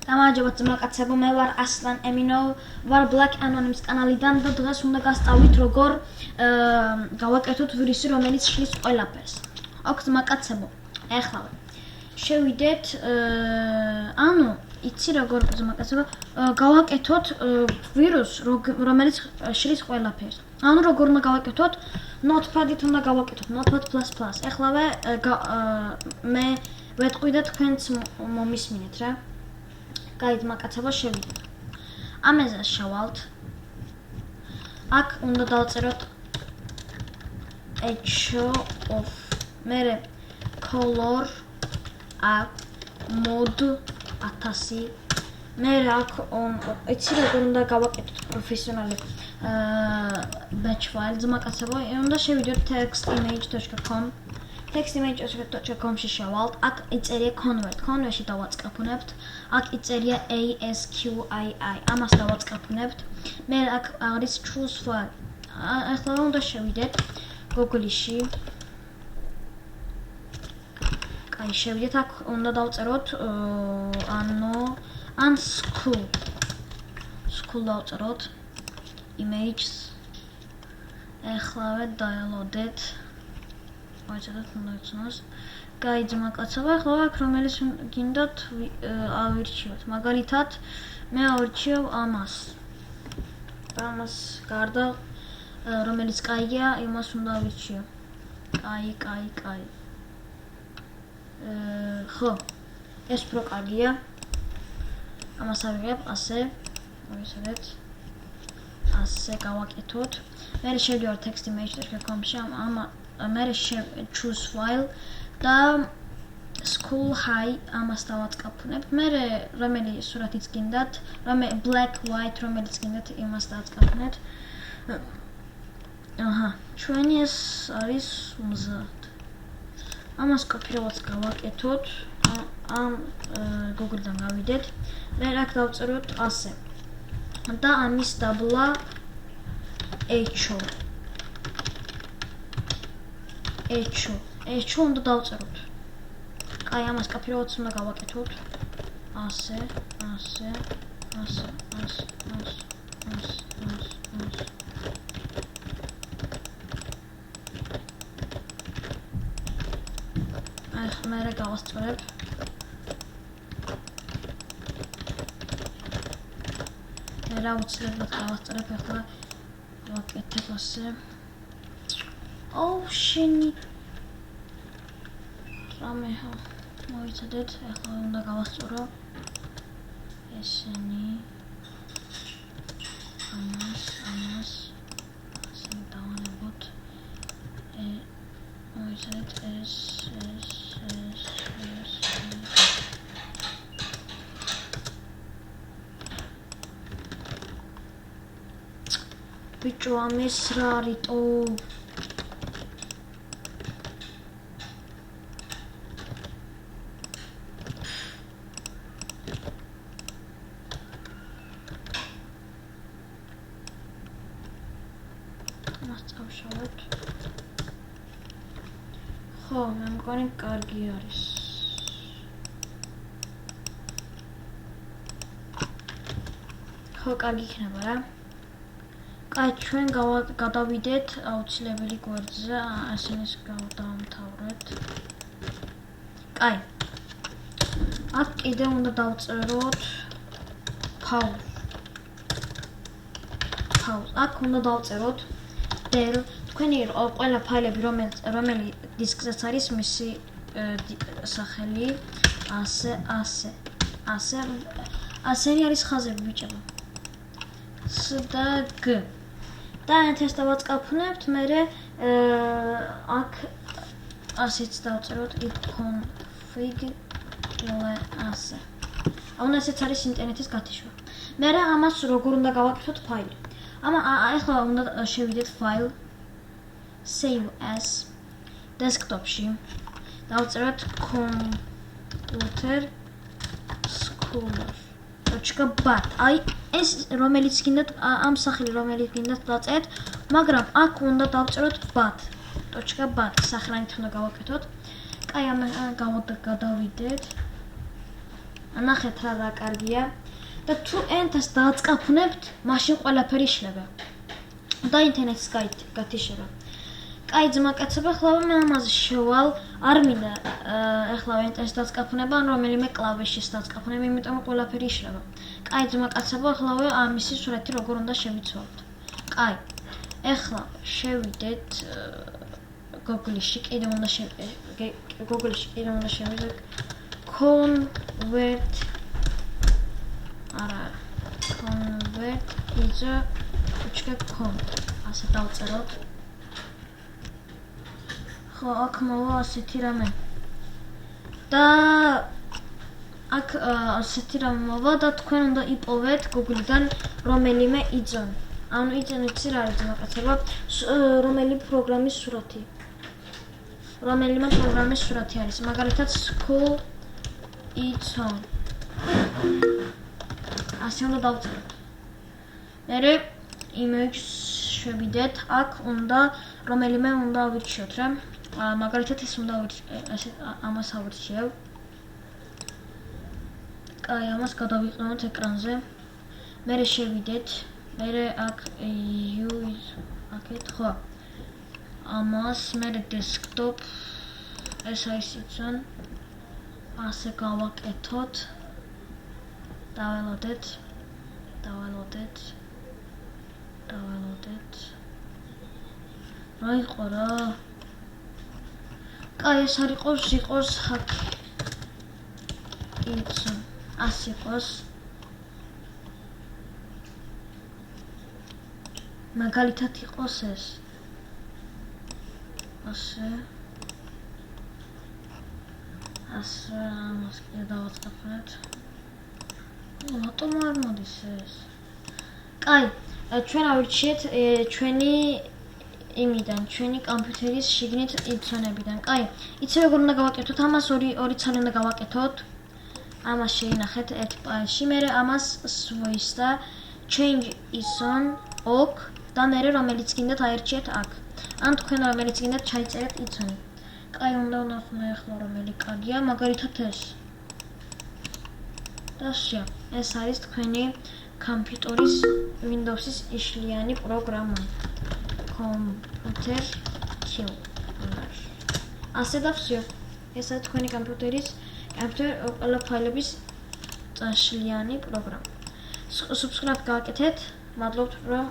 გამარჯობა ძმაკაცებო, მე ვარ ასლან ემინო, ვარ Black Anonymous კანალიდან და დღეს უნდა გასწავლით როგორ გავაკეთოთ ვირუსი, რომელიც შლის ყველაფერს. აქ ძმაკაცებო, ეხლა შევიდეთ, ანუ იცი როგორ ძმაკაცებო, გავაკეთოთ ვირუსს, რომელიც შლის ყველაფერს. ანუ როგორ უნდა გავაკეთოთ? Notepad-ით უნდა გავაკეთოთ, Notepad++. ეხლავე მე ვეტყვი და თქვენც მომისმინეთ რა. Guys, მაკაცებო შევიდეთ. ამაზე შავალთ. აქ უნდა დავწეროთ echo of მერე color mode 1000 მერე აქ იცი როგორ უნდა გავაკეთოთ პროფესიონალი batch file მაკაცებო უნდა შევიდეთ textimage.com textimage.com-ში შავალთ. აქ იწერია convert-ში დავაწყაფუნებთ. აქ იწერია ASQII. ამას დავაწყაფუნებთ. მე აქ არის choose file. ახლა უნდა შევიდეთ Google-ში. კაი, შევიდეთ აქ უნდა დავწეროთ school დავწეროთ images. ეხლავე download-ეთ. ვაჭროთ მოიწონოს. Guys, მაკაცებო, ახლა აქ რომელიც გინდათ ავირჩიოთ. მაგალითად, მე ავირჩიებ ამას. ამას გარდა რომელიც კაია, იმას უნდა ავირჩიო. კაი. ხო. ეს პრო კარგია. ამას ავიღებ ასე. მოიცადეთ. ასე გავაკეთოთ. მე შევიდივარ textimage.com-ში მე choose file და school high ამას დავაწყაფუნებთ. მე რომელი სურათიც გინდათ, black white რომელიც გინდათ იმას დავაწყაფუნებთ. ჩვენი ეს არის 50. ამას კოპირებაც გავაკეთოთ. ამ Google-დან გავიდეთ. მე აქ დავწეროთ ასე. და ამის დაბლა echo უნდა დავწეროთ. კაი, ამას კოპირებაც უნდა გავაკეთოთ. ასე. მე გავასწორებ. რა უცლებად გავასწორებ ახლა ვაკეთებ ასე. შენი რამე მოიცადეთ, ახლა უნდა გავასწორო ესენი ამას ასე დავანებოთ. მოიცადეთ ეს ბიჭო ამის რა არიტო მასწავლოთ. ხო, მე მგონი კარგი არის. ხო, კარგი იქნება რა. კაი, ჩვენ გადავიდეთ აუცილებელი გვერდზე, ასენს დავამთავრეთ. კაი. აქ კიდე უნდა დავწეროთ pause. აქ უნდა დავწეროთ del თქვენი ყველა ფაილები რომელი დისკზეც არის მისი სახელი ასენი არის ხაზები ბიჭებო. S და G და ეს დავაწყაფუნებთ. მე აქ ასეც დავწეროთ it config ასე. ანუ ესეც არის ინტერნეტის გათიშვა. მე ამას როგორ უნდა გავაკეთოთ ფაილი. ახლა უნდა შევიდეთ file save as desktop-ში. დავწეროთ computer scholar.bat. აი ეს რომელიც გინდათ ამ სახელი რომელიც გინდათ დაწერეთ, მაგრამ აქ უნდა დავწეროთ bat. სახელით უნდა გავაკეთოთ. კაი, ამ გადავიდეთ. ნახეთ რა დაკარგია და თუ ენტას დააწყაფუნებთ, მაშინ ყველაფერი იშლება. და ინტერნეტს გათიშება. კაი ძმაკაცებო, ახლა მე ამაზე შევალ, არ მინდა ახლა ენტას დააწყაფუნება, ან რომელიმე კლავიშის დააწყაფუნება, იმიტომ ყველაფერი იშლება. კაი ძმაკაცებო, ახლა ამისი სურათი როგორ უნდა შევიცვალოთ. კაი, ახლა შევიდეთ Google-ში, კიდევ უნდა შევიდეთ convert is.com ასე დავწეროთ. ხო, აქ მოვა ასეთი რამე. და აქ ასეთი რამე მოვა და თქვენ უნდა იპოვეთ Google-დან რომელიმე იძონ. ანუ იძონ იცი რა არის ძმაკაცებო, რომელიმე პროგრამის სურათი არის, მაგალითად school idzone. ასე უნდა დავწეროთ. მერე image შევიდეთ, აქ უნდა რომელიმე უნდა ავირჩიოთ რა. მაგალითად ეს უნდა ამას ავირჩიებ. კაი, ამას გადავიყენოთ ეკრანზე. მერე შევიდეთ, მერე აქ აქეთ ხო. ამას მერე desktop ეს არის იცონ. ასე გავაკეთოთ. დაველოდეთ. რა იყო რა? კაი, ეს არ იყოს აქ. იცონ. ასე იყოს. მაგალითად იყოს ეს. ასე ამას კიდე დავაწყაფოთ. რატომ არ მოდის ეს? კაი, ჩვენ ავირჩიეთ ჩვენი იმიდან, ჩვენი კომპიუტერის შიგნით იცონებიდან. კაი, იცი როგორ უნდა გავაკეთოთ ამას, ორი ცალი უნდა გავაკეთოთ. ამას შეინახეთ ერთ ფაილში, მერე ამას switch და change ison ok და მერე რომელიც გინდათ აერჩიეთ აქ. ან თქვენ რომელიც გინდათ ჩაიწერეთ იცონი. კაი, უნდა ვნახოთ ახლა რომელი კარგია, მაგალითად ეს. და ეს არის თქვენი კომპიუტერის Windows-ის იშლიანი პროგრამა. Computer tuner. ასე და всё. ეს არის თქვენი კომპიუტერის ყველა ფაილების წაშლიანი პროგრამა. Subscribe გააკეთეთ. მადლობთ რომ